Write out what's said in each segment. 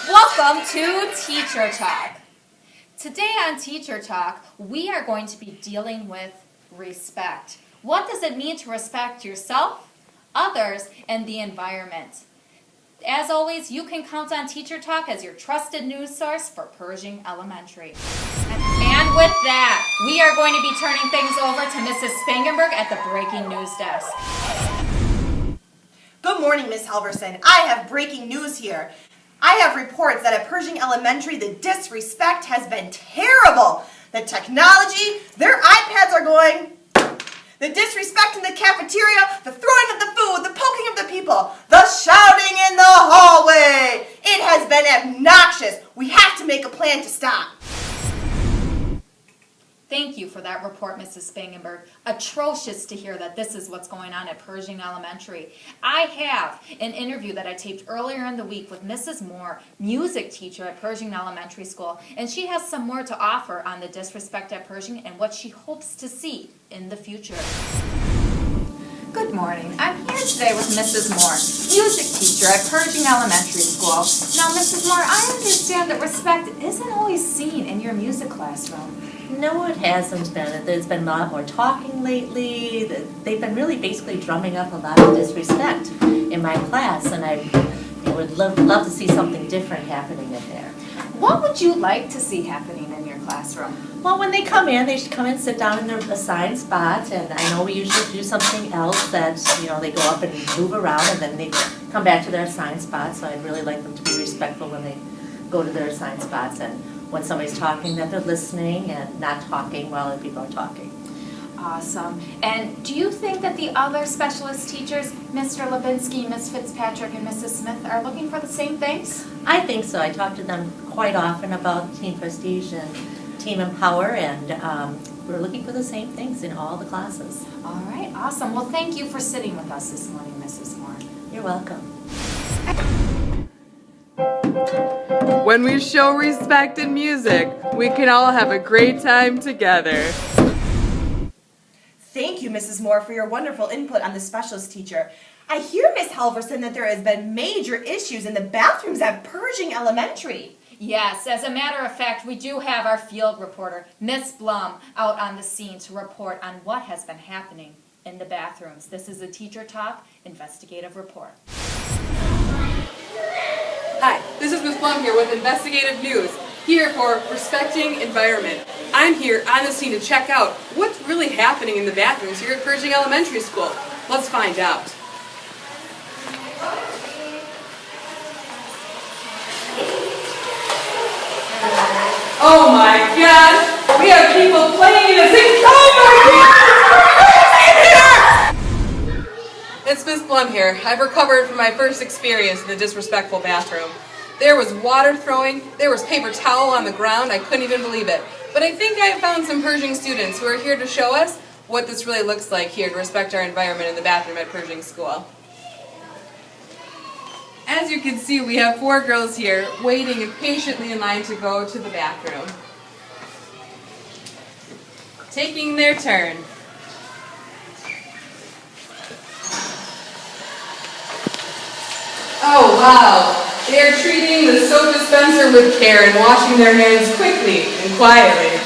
Welcome to Teacher Talk. Today on Teacher Talk, we are going to be dealing with respect. What does it mean to respect yourself, others, and the environment? As always, you can count on Teacher Talk as your trusted news source for Pershing Elementary. And with that, we are going to be turning things over to Mrs. Spangenberg at the Breaking News Desk. Good morning, Miss Halverson. I have breaking news here. I have reports that at Pershing Elementary, the disrespect has been terrible. The technology, their iPads are going. The disrespect in the cafeteria, the throwing of the food, the poking of the people, the shouting in the hallway. It has been obnoxious. We have to make a plan to stop. Thank you for that report, Mrs. Spangenberg. Atrocious to hear that this is what's going on at Pershing Elementary. I have an interview that I taped earlier in the week with Mrs. Moore, music teacher at Pershing Elementary School, and she has some more to offer on the disrespect at Pershing and what she hopes to see in the future. Good morning. I'm here today with Mrs. Moore, music teacher at Pershing Elementary School. Now, Mrs. Moore, I understand that respect isn't always seen in your music classroom. No, it hasn't been. There's been a lot more talking lately. They've been really basically drumming up a lot of disrespect in my class, and I would love to see something different happening in there. What would you like to see happening in your classroom? Well, when they should come and sit down in their assigned spot, and I know we usually do something else that, they go up and move around, and then they come back to their assigned spot, so I'd really like them to be respectful when they go to their assigned spots, and when somebody's talking, that they're listening and not talking while other people are talking. Awesome. And do you think that the other specialist teachers, Mr. Levinsky, Ms. Fitzpatrick, and Mrs. Smith, are looking for the same things? I think so. I talk to them quite often about Team Prestige and Team Empower, and we're looking for the same things in all the classes. All right, awesome. Well, thank you for sitting with us this morning, Mrs. Moore. You're welcome. When we show respect in music, we can all have a great time together. Thank you, Mrs. Moore, for your wonderful input on the specialist teacher. I hear, Miss Halverson, that there has been major issues in the bathrooms at Pershing Elementary. Yes, as a matter of fact, we do have our field reporter, Miss Blum, out on the scene to report on what has been happening in the bathrooms. This is a Teacher Talk investigative report. Hi, this is Ms. Blum here with Investigative News, here for Respecting Environment. I'm here on the scene to check out what's really happening in the bathrooms here at Pershing Elementary School. Let's find out. Oh my gosh! We have people playing and singing. It's Miss Blum here. I've recovered from my first experience in the disrespectful bathroom. There was water throwing, there was paper towel on the ground, I couldn't even believe it. But I think I have found some Pershing students who are here to show us what this really looks like here to respect our environment in the bathroom at Pershing School. As you can see, we have 4 girls here waiting impatiently in line to go to the bathroom. Taking their turn. Oh wow! They are treating the soap dispenser with care and washing their hands quickly and quietly.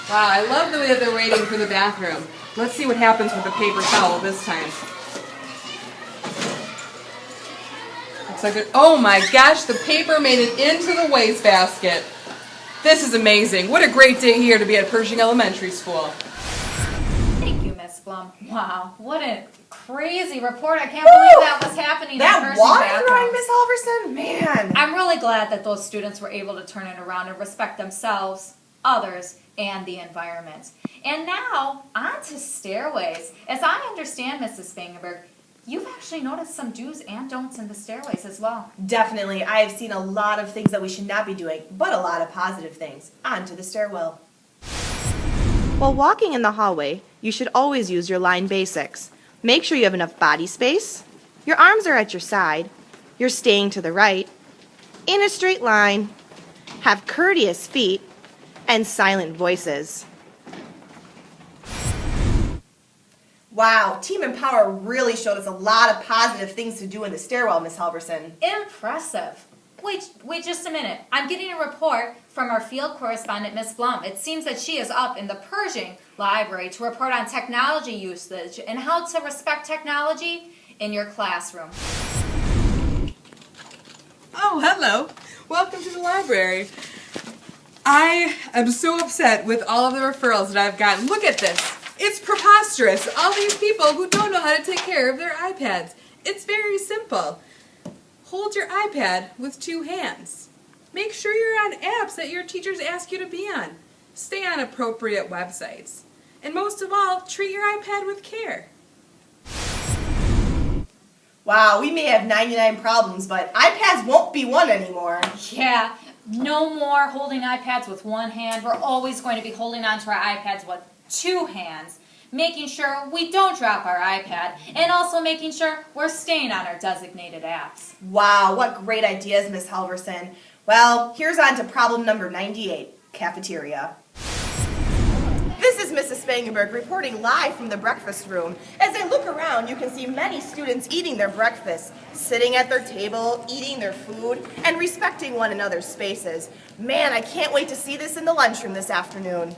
Wow, I love the way that they're waiting for the bathroom. Let's see what happens with the paper towel this time. Looks like oh my gosh, the paper made it into the wastebasket. This is amazing. What a great day here to be at Pershing Elementary School. Thank you, Miss Blum. Wow, what a crazy report. I can't believe that was happening in That Pershing water bathrooms. throwing, Miss Halverson? Man. I'm really glad that those students were able to turn it around and respect themselves, others, and the environment. And now, on to stairways. As I understand, Mrs. Spangenberg, you've actually noticed some do's and don'ts in the stairways as well. Definitely. I have seen a lot of things that we should not be doing, but a lot of positive things. On to the stairwell. While walking in the hallway, you should always use your line basics. Make sure you have enough body space, your arms are at your side, you're staying to the right, in a straight line, have courteous feet, and silent voices. Wow, Team Empower really showed us a lot of positive things to do in the stairwell, Miss Halverson. Impressive. Wait just a minute. I'm getting a report from our field correspondent, Miss Blum. It seems that she is up in the Pershing Library to report on technology usage and how to respect technology in your classroom. Oh, hello. Welcome to the library. I am so upset with all of the referrals that I've gotten. Look at this. It's preposterous. All these people who don't know how to take care of their iPads. It's very simple. Hold your iPad with 2 hands. Make sure you're on apps that your teachers ask you to be on. Stay on appropriate websites. And most of all, treat your iPad with care. Wow, we may have 99 problems, but iPads won't be one anymore. Yeah, no more holding iPads with 1 hand. We're always going to be holding onto our iPads with 2 hands, making sure we don't drop our iPad, and also making sure we're staying on our designated apps. Wow, what great ideas, Miss Halverson. Well, here's on to problem number 98, cafeteria. This is Mrs. Spangenberg reporting live from the breakfast room. As I look around, you can see many students eating their breakfast, sitting at their table, eating their food, and respecting one another's spaces. Man, I can't wait to see this in the lunchroom this afternoon.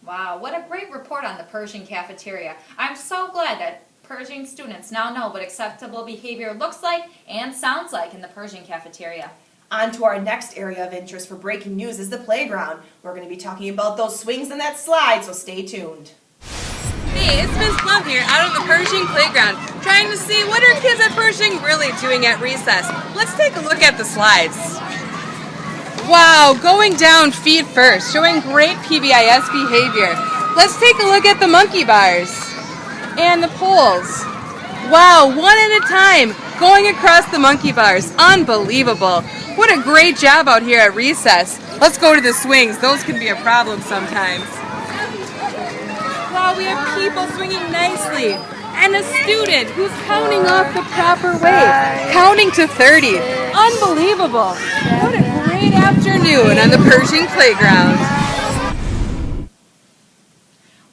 Wow, what a great report on the Pershing cafeteria. I'm so glad that Pershing students now know what acceptable behavior looks like and sounds like in the Pershing cafeteria. On to our next area of interest for breaking news is the playground. We're going to be talking about those swings and that slide, so stay tuned. Hey, it's Miss Plum here out on the Pershing playground, trying to see what are kids at Pershing really doing at recess. Let's take a look at the slides. Wow, going down feet first, showing great PBIS behavior. Let's take a look at the monkey bars and the poles. Wow, one at a time, going across the monkey bars. Unbelievable. What a great job out here at recess. Let's go to the swings. Those can be a problem sometimes. Wow, we have people swinging nicely. And a student who's counting off the proper way. Counting to 30. Unbelievable. What a great afternoon on the Pershing playground.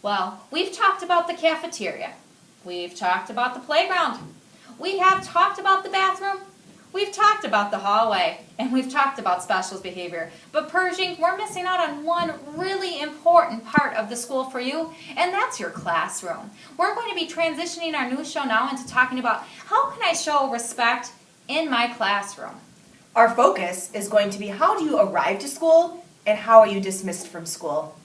Well, we've talked about the cafeteria. We've talked about the playground. We have talked about the bathroom. We've talked about the hallway. And we've talked about specials behavior. But Pershing, we're missing out on one really important part of the school for you, and that's your classroom. We're going to be transitioning our news show now into talking about how can I show respect in my classroom. Our focus is going to be how do you arrive to school and how are you dismissed from school.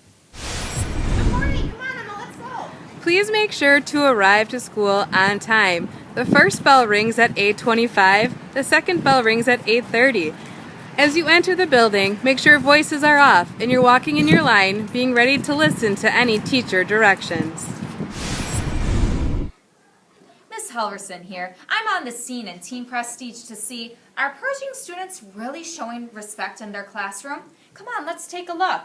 Good morning, come on Emma, let's go. Please make sure to arrive to school on time. The first bell rings at 8:25, the second bell rings at 8:30. As you enter the building, make sure voices are off and you're walking in your line, being ready to listen to any teacher directions. Miss Helverson here. I'm on the scene in Team Prestige to see, are Pershing students really showing respect in their classroom? Come on, let's take a look.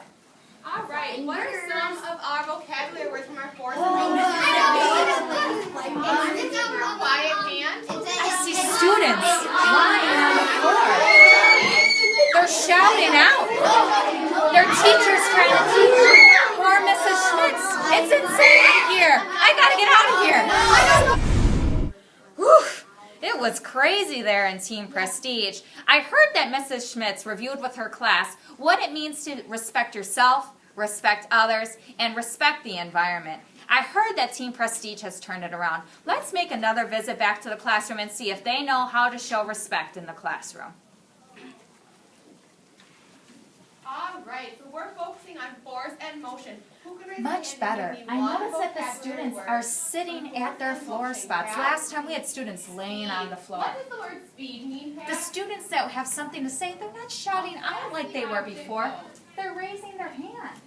All right, what are some of our vocabulary words from our fourth and Is this our quiet band? I see students lying on the floor. They're shouting out. Their teacher's trying to teach poor Mrs. Schmitz. It's insane in here. I gotta get out of here. Whew. It was crazy there in Team Prestige. I heard that Mrs. Schmitz reviewed with her class what it means to respect yourself, respect others, and respect the environment. I heard that Team Prestige has turned it around. Let's make another visit back to the classroom and see if they know how to show respect in the classroom. All right, so we're focusing on force and motion. Who can raise their Much hand better. and give me I one noticed that the vocabulary students word? are sitting at their floor spots. Last time we had students laying on the floor. What does the word speed mean, Pat? The students that have something to say, they're not shouting out like they were before. They're raising their hand.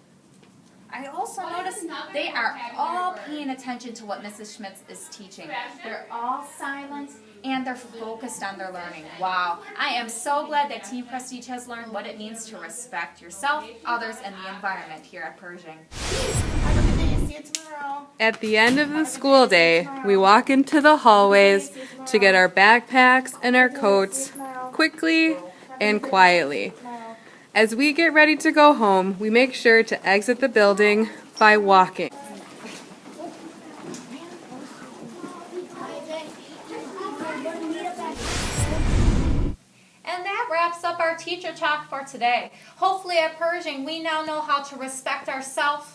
I also What is noticed another they are vocabulary all word? paying attention to what Mrs. Schmitz is teaching. Sebastian? They're all silent and they're focused on their learning. Wow. I am so glad that Team Prestige has learned what it means to respect yourself, others, and the environment here at Pershing. Have a good day, see you tomorrow. At the end of the school day, we walk into the hallways to get our backpacks and our coats quickly and quietly. As we get ready to go home, we make sure to exit the building by walking. wraps up our teacher talk for today. Hopefully at Pershing, we now know how to respect ourselves,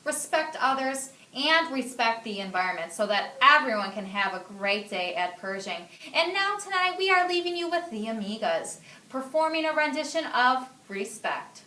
respect others, and respect the environment so that everyone can have a great day at Pershing. And now tonight we are leaving you with the Amigas, performing a rendition of Respect.